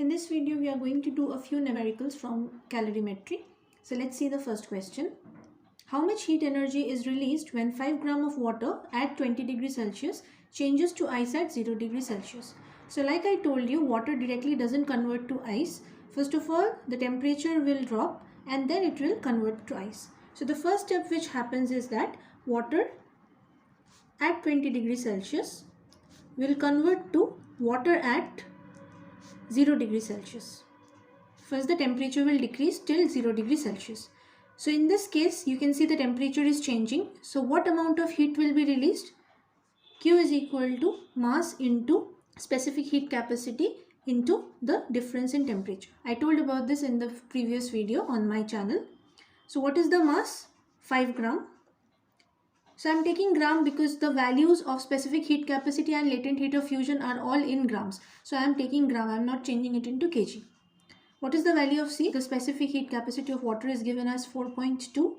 In this video, we are going to do a few numericals from calorimetry. So let's see the first question. How much heat energy is released when 5 gram of water at 20 degrees Celsius changes to ice at 0 degrees Celsius? So like I told you, water directly doesn't convert to ice. First of all, the temperature will drop and then it will convert to ice. So the first step which happens is that water at 20 degrees Celsius will convert to water at 0 degrees Celsius. First the temperature will decrease till 0 degrees Celsius. So in this case you can see the temperature is changing. So what amount of heat will be released? Q is equal to mass into specific heat capacity into the difference in temperature. I told about this in the previous video on my channel. So what is the mass? 5 gram. So I am taking gram because the values of specific heat capacity and latent heat of fusion are all in grams. So I am taking gram, I am not changing it into kg. What is the value of C? The specific heat capacity of water is given as 4.2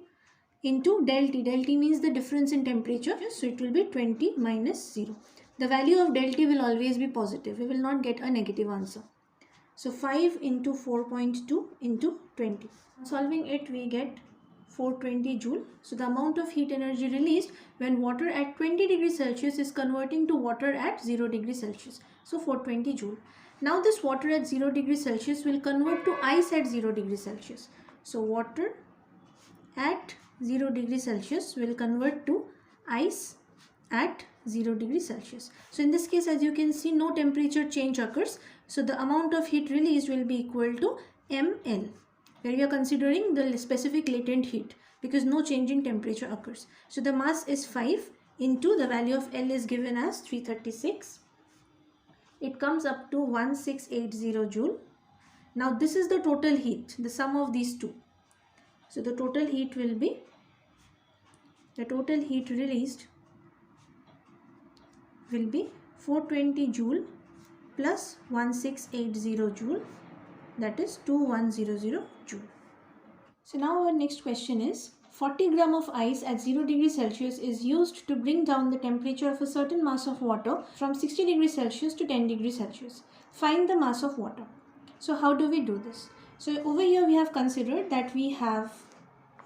into del T. Del T means the difference in temperature. So it will be 20 minus 0. The value of del T will always be positive. We will not get a negative answer. So 5 into 4.2 into 20. Solving it, we get 420 joule. So the amount of heat energy released when water at 20 degrees Celsius is converting to water at 0 degrees Celsius. So 420 joule. Now this water at 0 degrees Celsius will convert to ice at 0 degrees Celsius. So water at 0 degrees Celsius will convert to ice at 0 degrees Celsius. So in this case, as you can see, no temperature change occurs. So the amount of heat released will be equal to ml, where we are considering the specific latent heat because no change in temperature occurs. So the mass is 5 into the value of L is given as 336. It comes up to 1680 joule. Now this is the total heat, the sum of these two. So the total heat will be, the total heat released will be 420 joule plus 1680 joule, that is 2100 joule. So now our next question is, 40 gram of ice at 0 degrees Celsius is used to bring down the temperature of a certain mass of water from 60 degrees Celsius to 10 degrees Celsius. Find the mass of water. So how do we do this? So over here we have considered that we have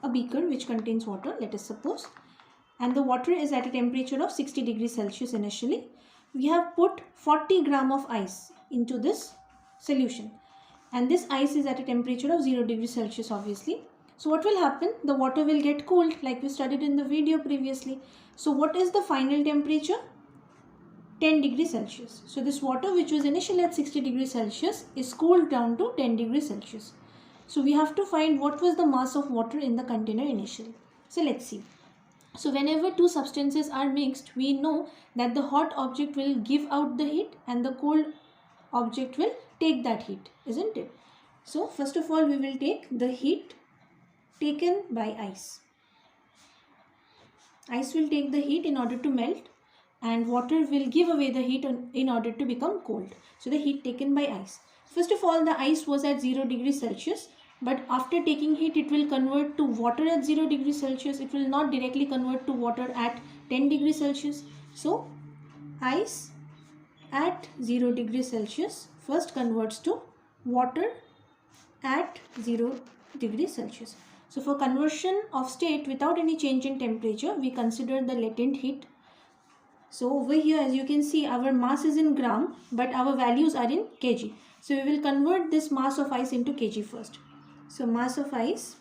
a beaker which contains water, let us suppose, and the water is at a temperature of 60 degrees Celsius initially. We have put 40 gram of ice into this solution, and this ice is at a temperature of 0 degrees Celsius obviously. So what will happen? The water will get cooled like we studied in the video previously. So what is the final temperature? 10 degrees Celsius. So this water which was initially at 60 degrees Celsius is cooled down to 10 degrees Celsius. So we have to find what was the mass of water in the container initially. So let's see. So whenever two substances are mixed, we know that the hot object will give out the heat and the cold object will take that heat, isn't it? So first of all, we will take the heat taken by ice. Ice will take the heat in order to melt and water will give away the heat in order to become cold. So the heat taken by ice. First of all, the ice was at 0 degrees Celsius, but after taking heat it will convert to water at 0 degrees Celsius. It will not directly convert to water at 10 degrees Celsius. So ice at 0 degrees Celsius first converts to water at 0 degrees Celsius. So for conversion of state without any change in temperature, we consider the latent heat. So over here, as you can see, our mass is in gram, but our values are in kg. So we will convert this mass of ice into kg first. So mass of ice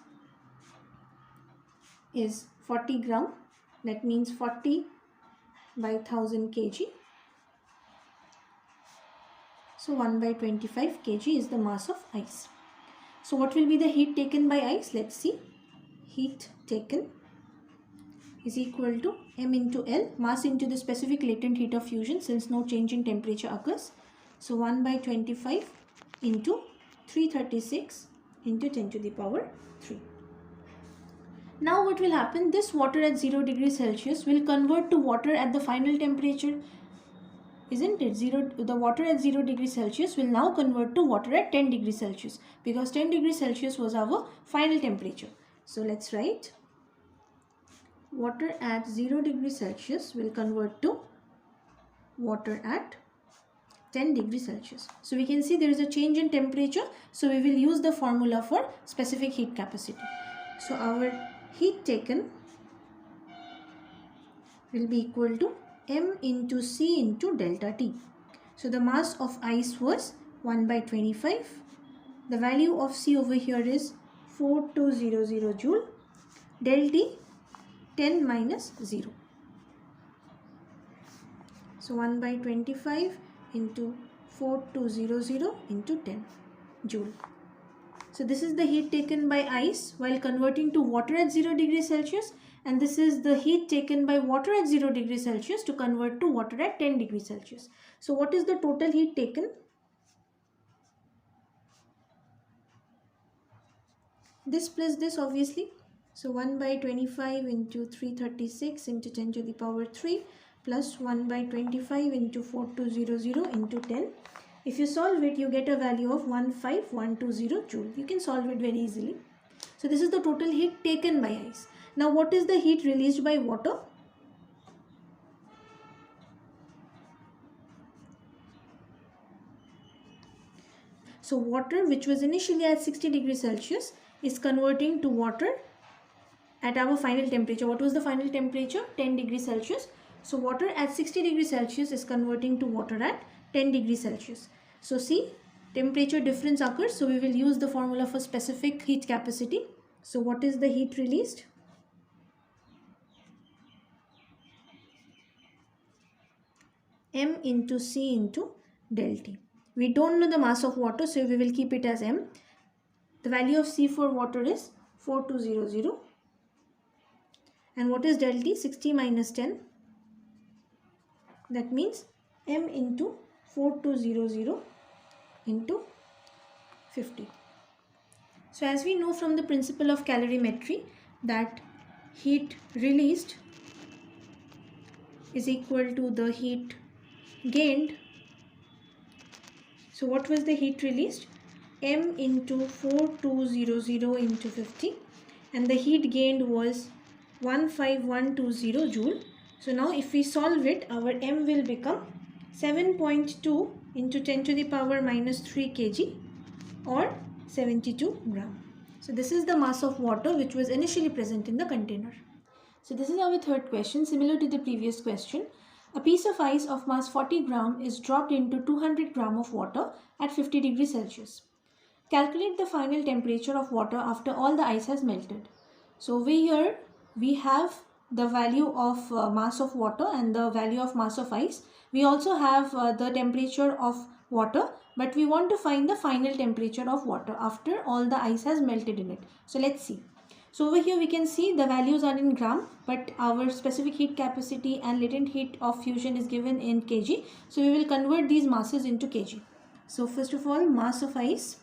is 40 gram, that means 40 by 1000 kg. So 1 by 25 kg is the mass of ice. So what will be the heat taken by ice? Let's see. Heat taken is equal to m into L, mass into the specific latent heat of fusion since no change in temperature occurs. So 1 by 25 into 336 into 10 to the power 3. Now what will happen? This water at 0 degrees Celsius will convert to water at the final temperature, isn't it? The water at 0 degrees Celsius will now convert to water at 10 degrees Celsius because 10 degrees Celsius was our final temperature. So let's write water at 0 degrees Celsius will convert to water at 10 degrees Celsius. So we can see there is a change in temperature. So we will use the formula for specific heat capacity. So our heat taken will be equal to m into c into delta T. So the mass of ice was 1 by 25. The value of c over here is 4200 joule. Del T 10 minus 0. So 1 by 25 into 4200 into 10 joule. So this is the heat taken by ice while converting to water at 0 degrees Celsius, and this is the heat taken by water at 0 degrees Celsius to convert to water at 10 degrees Celsius. So what is the total heat taken? This plus this obviously. So 1 by 25 into 336 into 10 to the power 3 plus 1 by 25 into 4200 into 10. If you solve it, you get a value of 15120 joule. You can solve it very easily. So this is the total heat taken by ice. Now what is the heat released by water? So water, which was initially at 60 degrees Celsius, is converting to water at our final temperature. What was the final temperature? 10 degrees Celsius. So water at 60 degrees Celsius is converting to water at 10 degrees Celsius. So see, temperature difference occurs. So we will use the formula for specific heat capacity. So what is the heat released? M into C into del T. We don't know the mass of water, so we will keep it as M. The value of C for water is 4200. And what is del T? 60 minus 10. That means M into 4200 into 50. So as we know from the principle of calorimetry that heat released is equal to the heat gained. So what was the heat released? M into 4200 into 50, and the heat gained was 15120 joule. So now if we solve it, our M will become 7.2 into 10 to the power minus 3 kg or 72 gram. So this is the mass of water which was initially present in the container. So this is our third question, similar to the previous question. A piece of ice of mass 40 gram is dropped into 200 gram of water at 50 degrees Celsius. Calculate the final temperature of water after all the ice has melted. So over here we have the value of mass of water and the value of mass of ice. We also have the temperature of water, but we want to find the final temperature of water after all the ice has melted in it. So let's see. So over here we can see the values are in gram, but our specific heat capacity and latent heat of fusion is given in kg. So we will convert these masses into kg. So first of all, mass of ice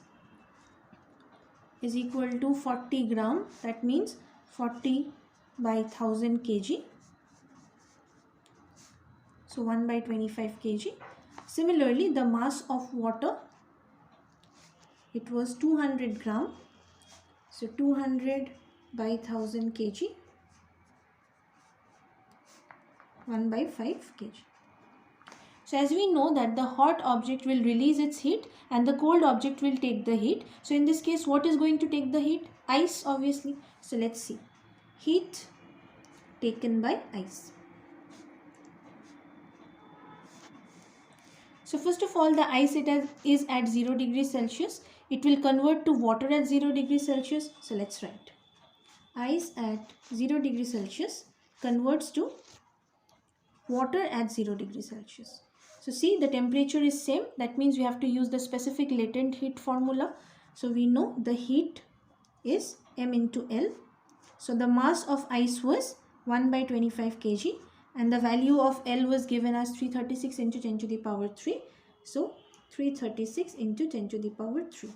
is equal to 40 gram. That means 40 by 1000 kg. So 1 by 25 kg. Similarly, the mass of water, it was 200 gram. So 200 by 1000 kg, 1 by 5 kg. So as we know that the hot object will release its heat and the cold object will take the heat. So in this case, what is going to take the heat? Ice, obviously. So let's see. Heat taken by ice. So first of all, the ice is at 0 degrees Celsius. It will convert to water at 0 degrees Celsius. So let's write. Ice at 0 degrees Celsius converts to water at 0 degrees Celsius. So see, the temperature is same. That means we have to use the specific latent heat formula. So we know the heat is M into L. So the mass of ice was 1 by 25 kg and the value of L was given as 336 into 10 to the power 3. So 336 into 10 to the power 3.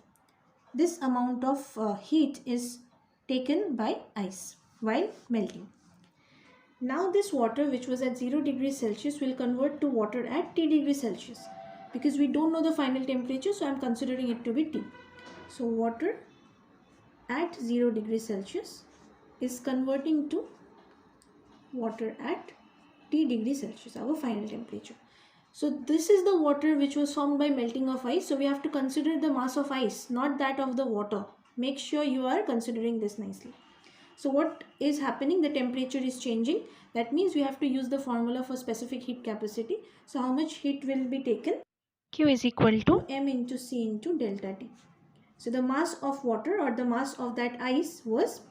This amount of heat is taken by ice while melting. Now this water, which was at 0 degrees Celsius, will convert to water at T degrees Celsius because we don't know the final temperature, so I am considering it to be T. So water at 0 degrees Celsius is converting to water at T degrees Celsius, our final temperature. So this is the water which was formed by melting of ice. So we have to consider the mass of ice, not that of the water. Make sure you are considering this nicely. So what is happening? The temperature is changing. That means we have to use the formula for specific heat capacity. So how much heat will be taken? Q is equal to m into C into delta T. So the mass of water or the mass of that ice was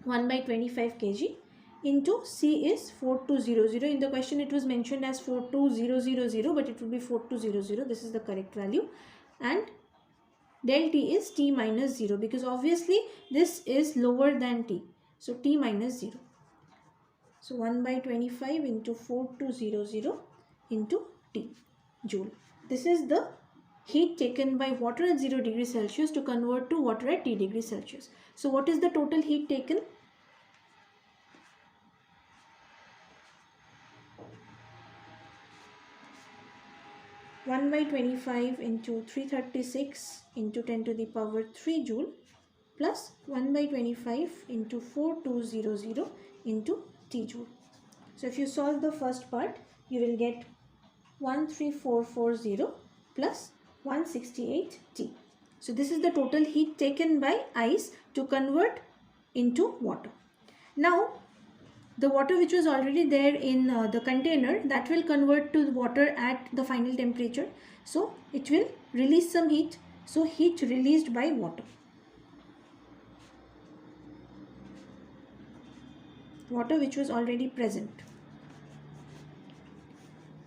1 by 25 kg into C is 4200. In the question it was mentioned as 42000, but it will be 4200. This is the correct value. And del T is T minus 0, because obviously this is lower than T. So T minus 0. So 1 by 25 into 4200 into T joule. This is the heat taken by water at 0 degrees Celsius to convert to water at T degrees Celsius. So what is the total heat taken? One by 25 into 336 into 10 to the power 3 joule plus 1 by 25 into 4200 into T joule. So if you solve the first part, you will get 13440 plus 168 T. So this is the total heat taken by ice to convert into water. Now the water which was already there in the container, that will convert to water at the final temperature. So it will release some heat. So heat released by water. Water which was already present.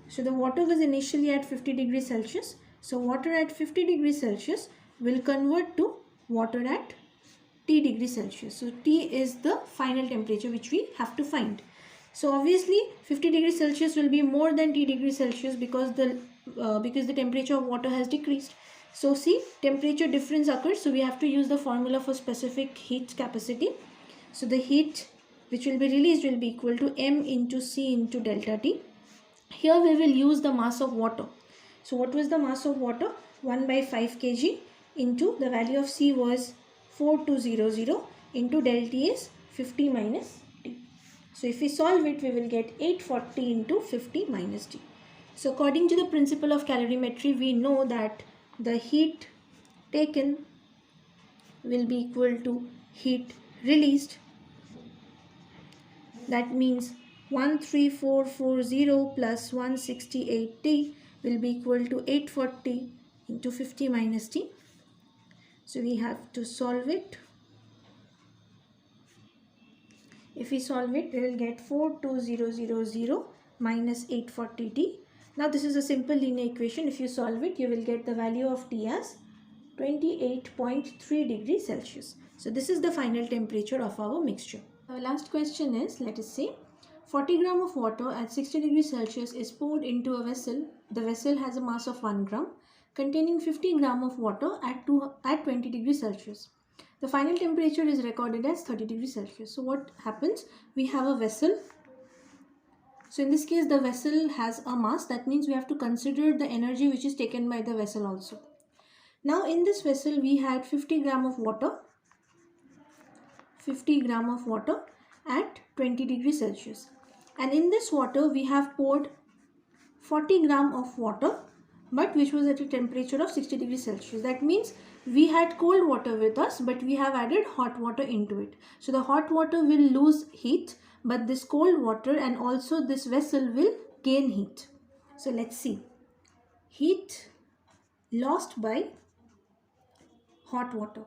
So the water was initially at 50 degrees Celsius. So water at 50 degrees Celsius will convert to water at T degrees Celsius. So T is the final temperature which we have to find. So obviously 50 degrees Celsius will be more than T degrees Celsius because the temperature of water has decreased. So see, temperature difference occurs. So we have to use the formula for specific heat capacity. So the heat which will be released will be equal to m into C into delta T. Here we will use the mass of water. So what was the mass of water? 1 by 5 kg into the value of C was 4200 into del T is 50 minus T. So if we solve it, we will get 840 into 50 minus T. So according to the principle of calorimetry, we know that the heat taken will be equal to heat released. That means 13440 plus 168 T will be equal to 840 into 50 minus T. So we have to solve it. If we solve it, we will get 42000 minus 840T. Now this is a simple linear equation. If you solve it, you will get the value of T as 28.3 degrees Celsius. So this is the final temperature of our mixture. Our last question is, let us say 40 gram of water at 60 degrees Celsius is poured into a vessel. The vessel has a mass of 1 gram containing 50 gram of water at 20 degrees Celsius. The final temperature is recorded as 30 degrees Celsius. So what happens? We have a vessel. So in this case, the vessel has a mass. That means we have to consider the energy which is taken by the vessel also. Now in this vessel, we had 50 gram of water. 50 gram of water at 20 degrees Celsius. And in this water, we have poured 40 gram of water, but which was at a temperature of 60 degrees Celsius. That means we had cold water with us, but we have added hot water into it. So the hot water will lose heat, but this cold water and also this vessel will gain heat. So let's see. Heat lost by hot water.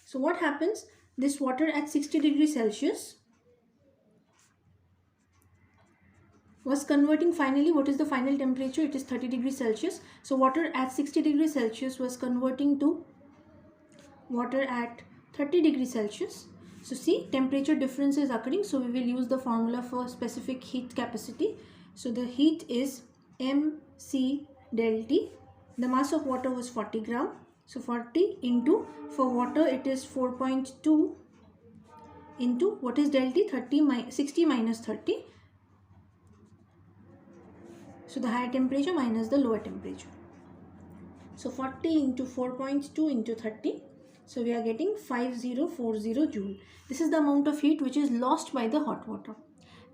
So what happens? This water at 60 degrees Celsius was converting finally. What is the final temperature? It is 30 degrees Celsius. So water at 60 degrees Celsius was converting to water at 30 degrees Celsius. So see, temperature difference is occurring. So we will use the formula for specific heat capacity. So the heat is mc del T. The mass of water was 40 gram. So 40 into, for water it is 4.2 into, what is del T? 60 minus 30. So the higher temperature minus the lower temperature. So 40 into 4.2 into 30. So we are getting 5040 joule. This is the amount of heat which is lost by the hot water.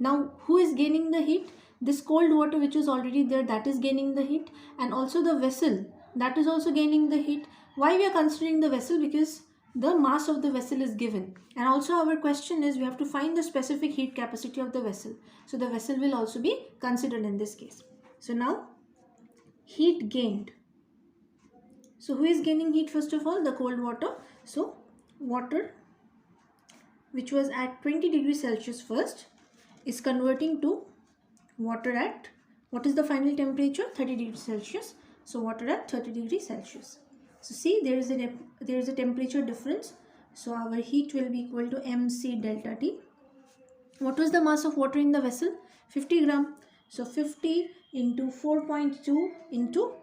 Now who is gaining the heat? This cold water which is already there, that is gaining the heat, and also the vessel, that is also gaining the heat. Why we are considering the vessel? Because the mass of the vessel is given, and also our question is we have to find the specific heat capacity of the vessel. So the vessel will also be considered in this case. So now heat gained. So who is gaining heat? First of all, the cold water. So water which was at 20 degrees Celsius first is converting to water at, what is the final temperature? 30 degrees Celsius. So water at 30 degrees Celsius. So see, there is a temperature difference. So our heat will be equal to mc delta T. What was the mass of water in the vessel? 50 gram. So 50 into 4.2 into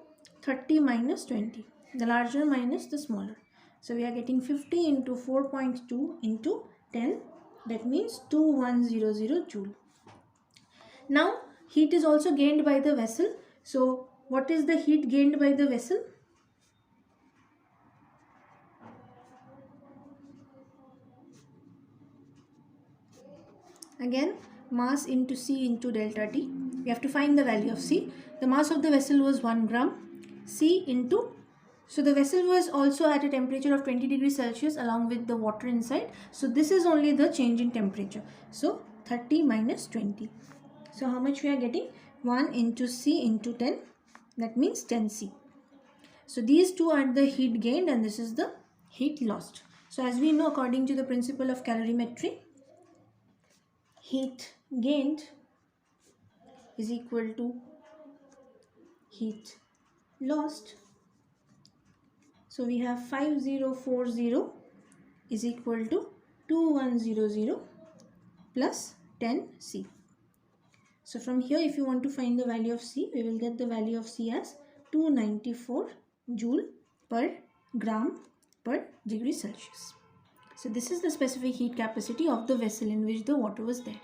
30 minus 20. The larger minus the smaller. So we are getting 50 into 4.2 into 10. That means 2100 joule. Now heat is also gained by the vessel. So what is the heat gained by the vessel? Again, mass into C into delta T. We have to find the value of C. The mass of the vessel was 1 gram. C into, so the vessel was also at a temperature of 20 degrees Celsius along with the water inside. So this is only the change in temperature. So 30 minus 20. So how much we are getting? 1 into C into 10. That means 10C. So these two are the heat gained and this is the heat lost. So as we know, according to the principle of calorimetry, heat gained is equal to heat lost. So we have 5040 is equal to 2100 plus 10C. So from here, if you want to find the value of C, we will get the value of C as 294 joule per gram per degree Celsius. So this is the specific heat capacity of the vessel in which the water was there.